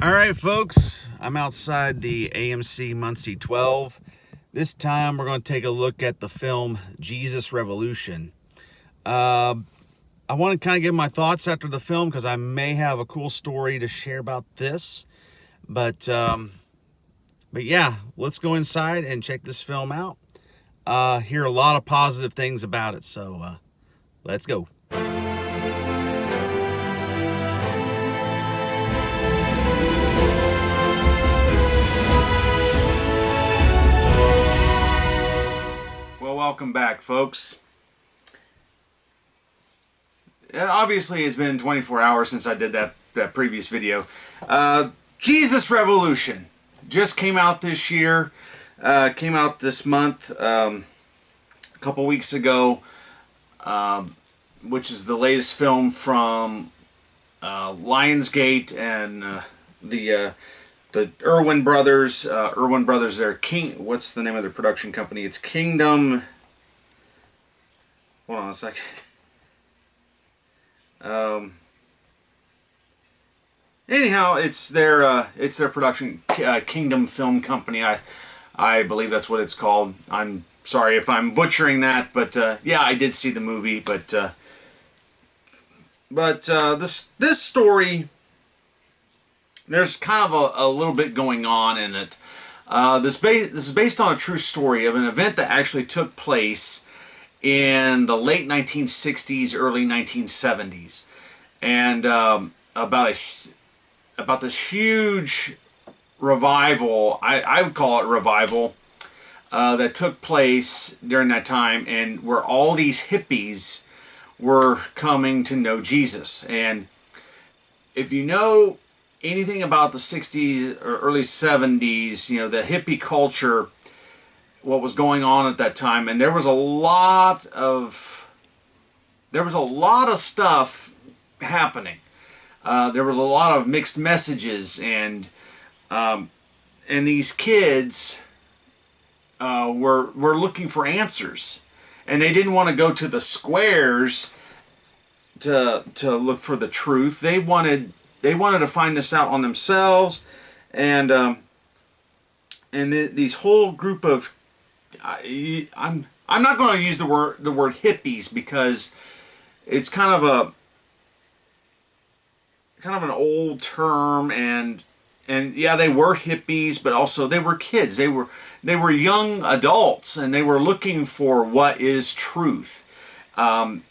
All right, folks, I'm outside the AMC Muncie 12. This time we're going to take a look at the film Jesus Revolution. I want to kind of give my thoughts after the film because I may have a cool story to share about this. But yeah, let's go inside and check this film out. Hear a lot of positive things about it, so let's go. Well, welcome back, folks. Obviously, it's been 24 hours since I did that previous video. Jesus Revolution just came out this year. Came out this month, a couple weeks ago, which is the latest film from Lionsgate and the Irwin Brothers. Irwin Brothers, they're what's the name of their production company? It's Kingdom. Hold on a second. Anyhow, it's their production, Kingdom Film Company. I believe that's what it's called. I'm sorry if I'm butchering that, but yeah, I did see the movie. But this story, there's kind of a little bit going on in it. This is based on a true story of an event that actually took place in the late 1960s, early 1970s, and about this huge revival. I would call it revival that took place during that time, and where all these hippies were coming to know Jesus. And if you know anything about the 60s or early 70s, you know, the hippie culture, what was going on at that time, and there was a lot of stuff happening. There was a lot of mixed messages, and these kids were looking for answers, and they didn't want to go to the squares to look for the truth. They wanted to find this out on themselves, and these whole group of I'm not going to use the word hippies because it's kind of an old term, and yeah, they were hippies, but also they were kids. They were young adults, and they were looking for what is truth. And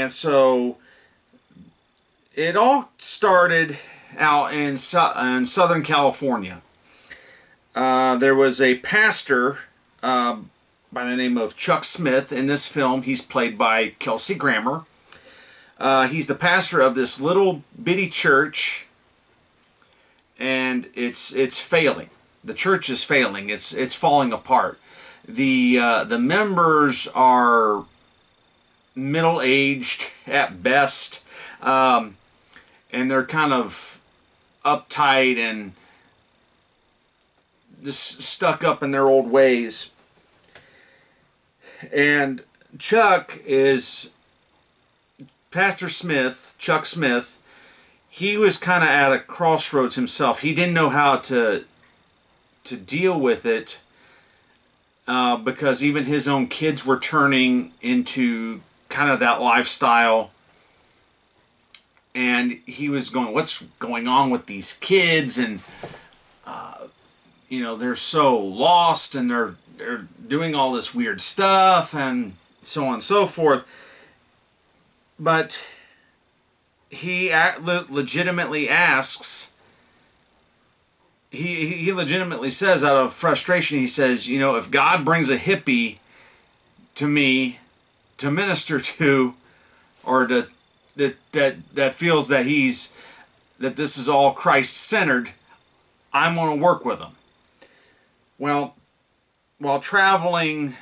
so it all started out in Southern California. There was a pastor by the name of Chuck Smith. In this film, he's played by Kelsey Grammer. He's the pastor of this little bitty church, and it's failing. The church is failing. It's falling apart. The members are middle-aged at best, and they're kind of uptight and just stuck up in their old ways. And Chuck Smith, he was kind of at a crossroads himself. He didn't know how to deal with it because even his own kids were turning into kind of that lifestyle. And he was going, what's going on with these kids? And you know, they're so lost, and they're doing all this weird stuff, and so on and so forth. But he legitimately asks, he legitimately says, out of frustration, he says, you know, if God brings a hippie to me to minister to, or that feels that this is all Christ-centered, I'm going to work with him. Well, while traveling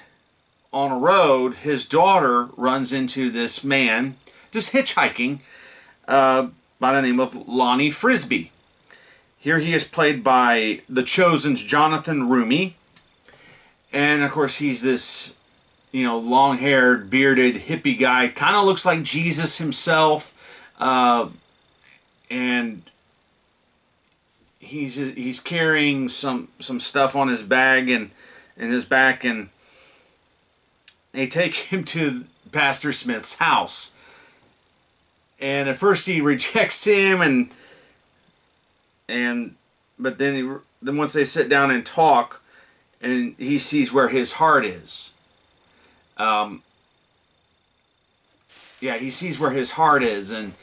on a road, his daughter runs into this man just hitchhiking by the name of Lonnie Frisbee. Here he is played by The Chosen's Jonathan Roumie, and of course he's this, you know, long-haired, bearded, hippie guy. Kind of looks like Jesus himself, and he's carrying some stuff on his bag and in his back, and they take him to Pastor Smith's house. And at first he rejects him, but then once they sit down and talk, and he sees where his heart is. He sees where his heart is, and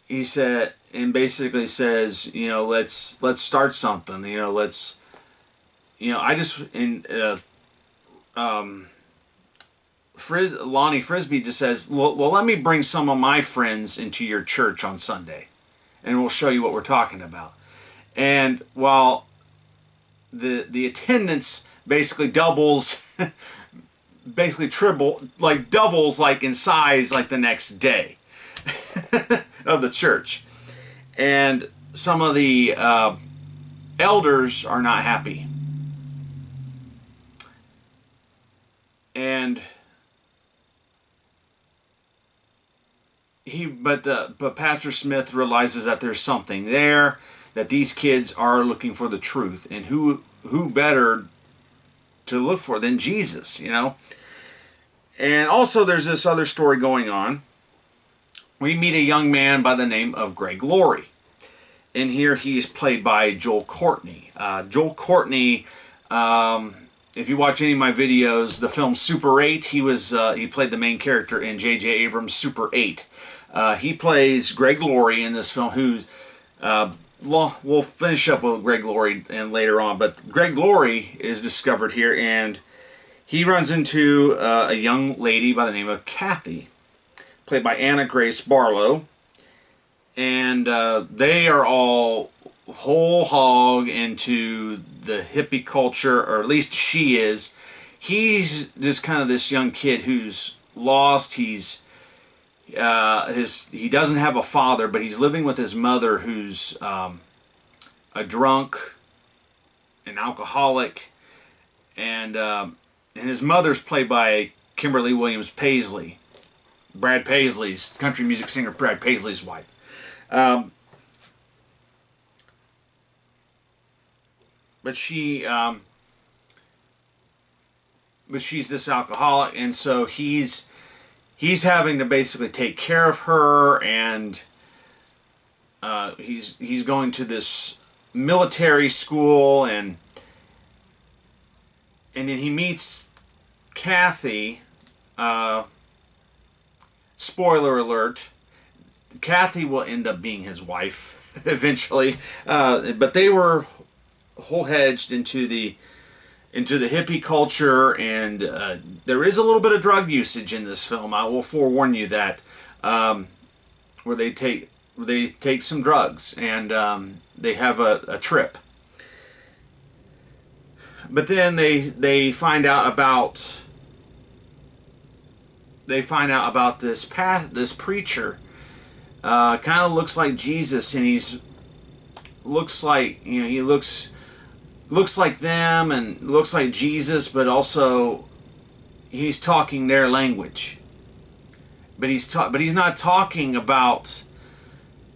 he said, and basically says, let's start something. I just Lonnie Frisbee just says, well, let me bring some of my friends into your church on Sunday, and we'll show you what we're talking about. And while the attendance basically doubles, basically doubles like in size like the next day of the church. And some of the elders are not happy. And but Pastor Smith realizes that there's something there, that these kids are looking for the truth, and who better to look for than Jesus, And also there's this other story going on. We meet a young man by the name of Greg Laurie. And here he's played by Joel Courtney. Joel Courtney, if you watch any of my videos, the film Super 8, he played the main character in J.J. Abrams' Super 8. He plays Greg Laurie in this film, who, we'll finish up with Greg Laurie and later on, but Greg Laurie is discovered here, and he runs into a young lady by the name of Kathy, played by Anna Grace Barlow, and they are all whole hog into the hippie culture, or at least she is. He's just kind of this young kid who's lost. He doesn't have a father, but he's living with his mother, who's a drunk, an alcoholic, and his mother's played by Kimberly Williams Paisley, Brad Paisley's country music singer, Brad Paisley's wife. But she's this alcoholic, and so he's having to basically take care of her, and he's going to this military school, and then he meets Kathy. Spoiler alert: Kathy will end up being his wife eventually, but they were whole-hedged into the hippie culture, and there is a little bit of drug usage in this film. I will forewarn you that, where they take some drugs, and they have a trip. But then they find out about this preacher. Kind of looks like Jesus, and he looks like them and looks like Jesus, but also he's talking their language. But he's not talking about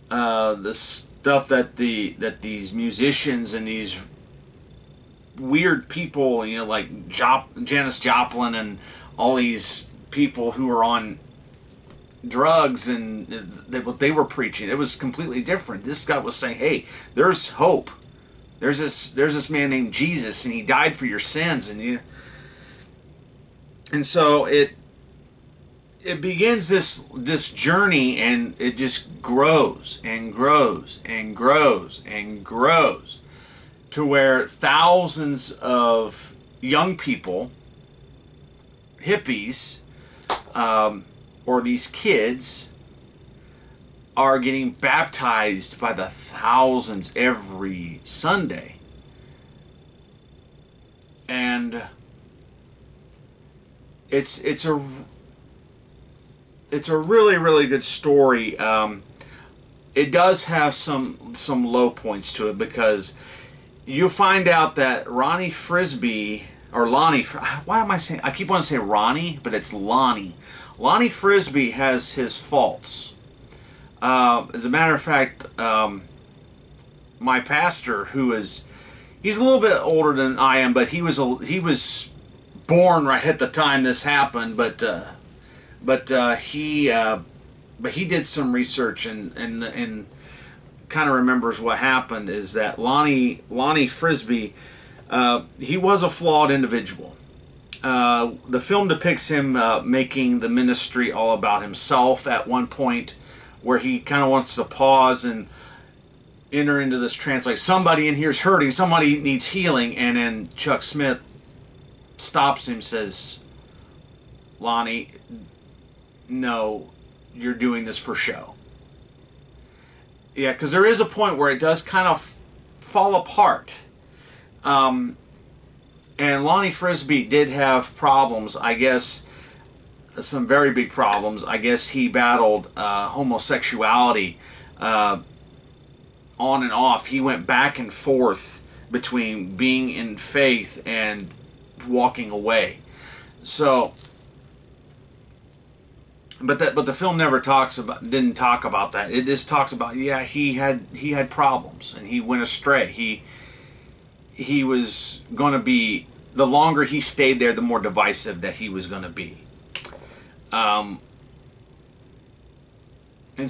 the stuff that these musicians and these weird people, like Janis Joplin and all these people who are on drugs, and what they were preaching. It was completely different. This guy was saying, hey, there's hope. There's this man named Jesus, and he died for your sins, and so it begins this journey, and it just grows and grows and grows and grows to where thousands of young people, hippies, or these kids, are getting baptized by the thousands every Sunday. And it's a really, really good story. It does have some low points to it, because you find out that Ronnie Frisbee, or Lonnie, why am I saying, I keep wanting to say Ronnie, but it's Lonnie. Lonnie Frisbee has his faults. As a matter of fact, my my pastor, he's a little bit older than I am, but he was born right at the time this happened. But he did some research and kind of remembers what happened is that Lonnie Frisbee, he was a flawed individual. The film depicts him making the ministry all about himself at one point, where he kind of wants to pause and enter into this trance, like somebody in here is hurting, somebody needs healing, and then Chuck Smith stops him, says, Lonnie, no, you're doing this for show. Yeah, because there is a point where it does kind of fall apart. And Lonnie Frisbee did have problems, I guess, some very big problems. I guess he battled homosexuality on and off. He went back and forth between being in faith and walking away. So, but the film never didn't talk about that. It just talks about, yeah, he had problems and he went astray. He was going to be, the longer he stayed there, the more divisive that he was going to be. And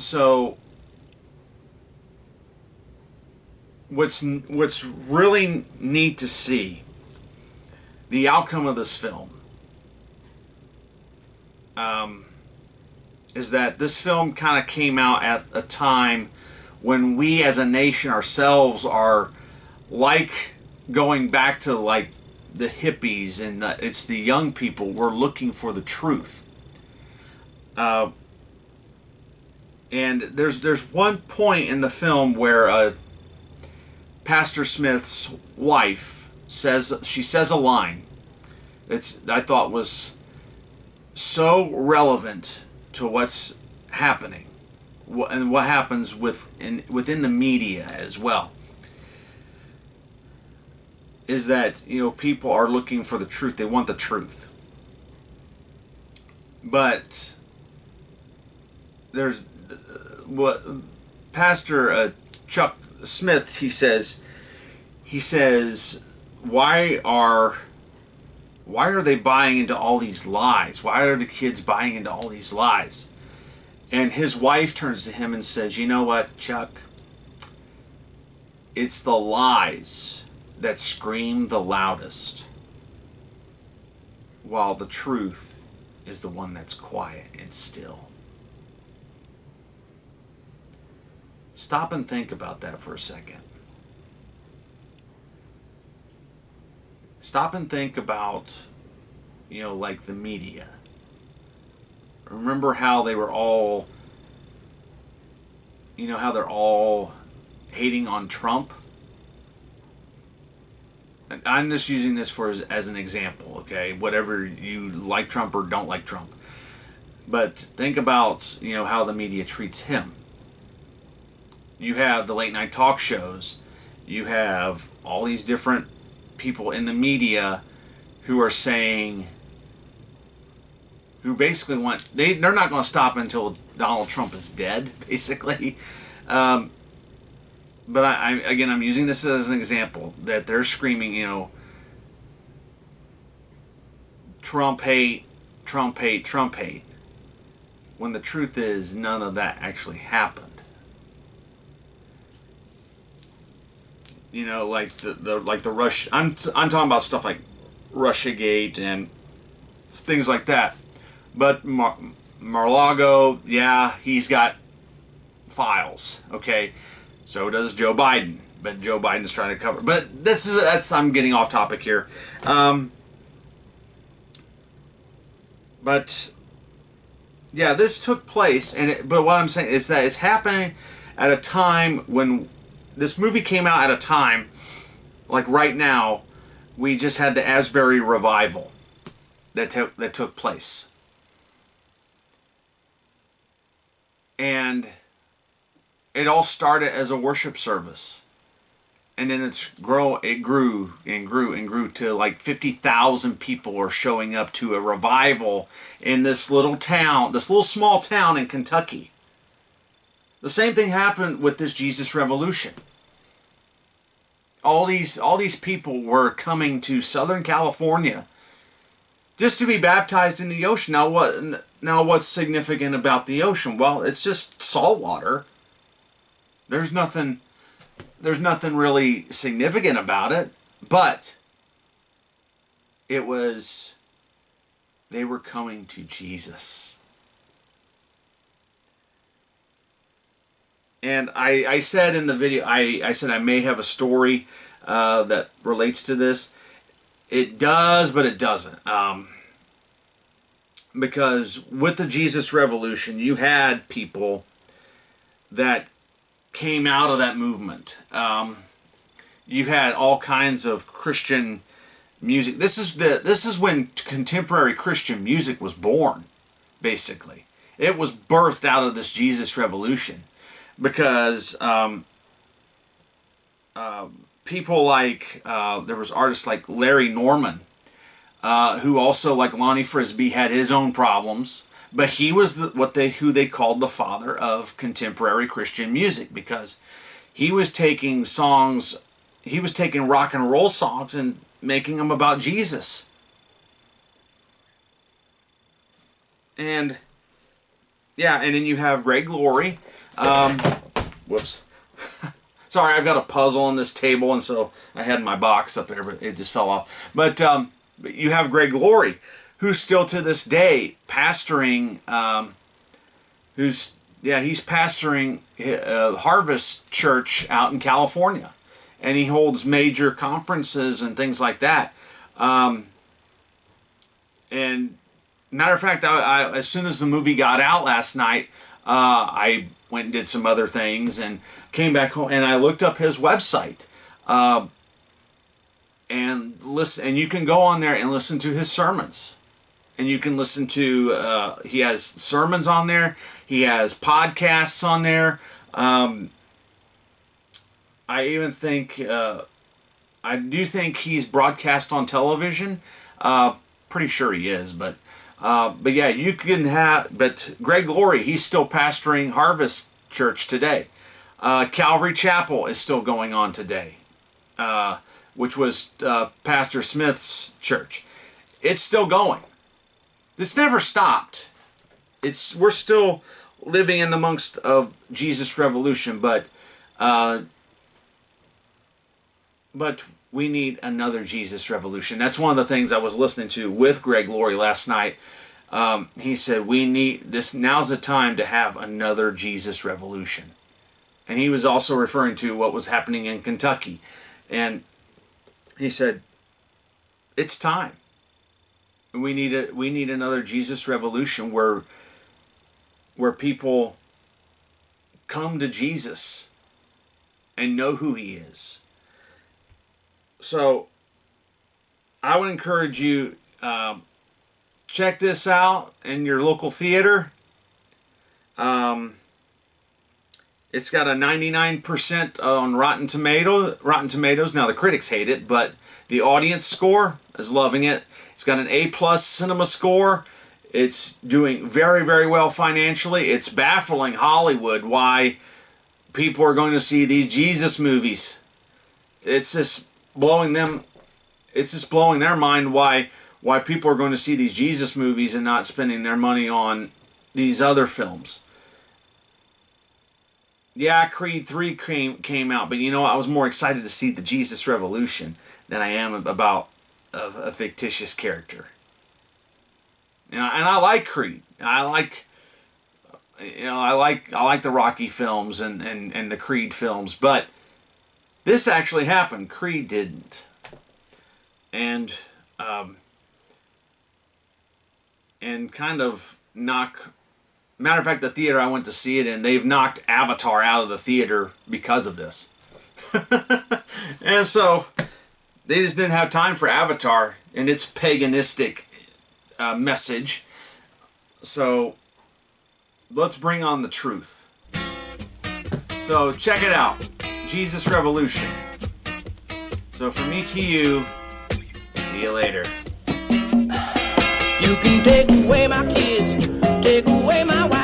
so what's really neat to see, the outcome of this film, is that this film kind of came out at a time when we as a nation ourselves are like going back to like the hippies, and it's the young people. We're looking for the truth. And there's one point in the film where Pastor Smith's wife says a line that's, I thought, was so relevant to what's happening and what happens within the media as well. Is that, people are looking for the truth. They want the truth. But there's what Pastor Chuck Smith, he says, why are they buying into all these lies? Why are the kids buying into all these lies? And his wife turns to him and says, you know what, Chuck? It's the lies that scream the loudest, while the truth is the one that's quiet and still. Stop and think about that for a second. Stop and think about, like the media. Remember how they were all, how they're all hating on Trump? I'm just using this as an example, okay? Whatever you like Trump or don't like Trump. But think about, how the media treats him. You have the late night talk shows. You have all these different people in the media who are saying, who basically they're not going to stop until Donald Trump is dead, basically. But I'm using this as an example, that they're screaming, Trump hate, Trump hate, Trump hate, when the truth is none of that actually happened. Like the Rush. I'm talking about stuff like Russiagate and things like that. But Mar-a-Lago, yeah, he's got files. Okay. So does Joe Biden, but Joe Biden's trying to cover. But I'm getting off topic here. But yeah, this took place, but what I'm saying is that it's happening at a time when this movie came out at a time, like right now, we just had the Asbury revival that took place, and it all started as a worship service, and then it grew and grew to like 50,000 people are showing up to a revival in this little small town in Kentucky. The same thing happened with this Jesus Revolution. all these people were coming to Southern California just to be baptized in the ocean. Now what's significant about the ocean? Well, it's just salt water. There's nothing really significant about it, but they were coming to Jesus. And I said in the video, I said I may have a story that relates to this. It does, but it doesn't. Because with the Jesus Revolution, you had people that came out of that movement. You had all kinds of Christian music. This is when contemporary Christian music was born, basically. It was birthed out of this Jesus Revolution. Because people like, there was artists like Larry Norman, who also, like Lonnie Frisbee, had his own problems, but he was who they called the father of contemporary Christian music, because he was taking rock and roll songs and making them about Jesus. And yeah, and then you have Greg Laurie. Whoops. Sorry, I've got a puzzle on this table, and so I had my box up there, but it just fell off. But you have Greg Laurie, who's still to this day pastoring. He's pastoring Harvest Church out in California, and he holds major conferences and things like that. And matter of fact, I as soon as the movie got out last night, I went and did some other things and came back home, and I looked up his website, and listen. And you can go on there and listen to his sermons, and you can listen to. He has sermons on there. He has podcasts on there. I even think I do think he's broadcast on television. Pretty sure he is, but yeah, you can have. But Greg Laurie, he's still pastoring Harvest Church today. Calvary Chapel is still going on today, which was Pastor Smith's church. It's still going. This never stopped. We're still living in the amongst of Jesus Revolution, but we need another Jesus Revolution. That's one of the things I was listening to with Greg Laurie last night. He said, we need this. Now's the time to have another Jesus Revolution. And he was also referring to what was happening in Kentucky. And he said, it's time. We need another Jesus Revolution where people come to Jesus and know who he is. So I would encourage you, check this out in your local theater. It's got a 99% on Rotten Tomatoes. Now the critics hate it, but the audience score is loving it. It's got an A+ cinema score. It's doing very, very well financially. It's baffling Hollywood why people are going to see these Jesus movies. It's just blowing their mind why people are going to see these Jesus movies and not spending their money on these other films. Yeah, Creed 3 came out, but you know, I was more excited to see the Jesus Revolution than I am about a fictitious character. You know, and I like Creed. I like the Rocky films and the Creed films, but this actually happened. Creed didn't. And kind of matter of fact, the theater I went to see it in, they've knocked Avatar out of the theater because of this. And so they just didn't have time for Avatar and its paganistic message. So let's bring on the truth. So check it out. Jesus Revolution. So from me to you, see you later. You can take away my kids, take away my wife.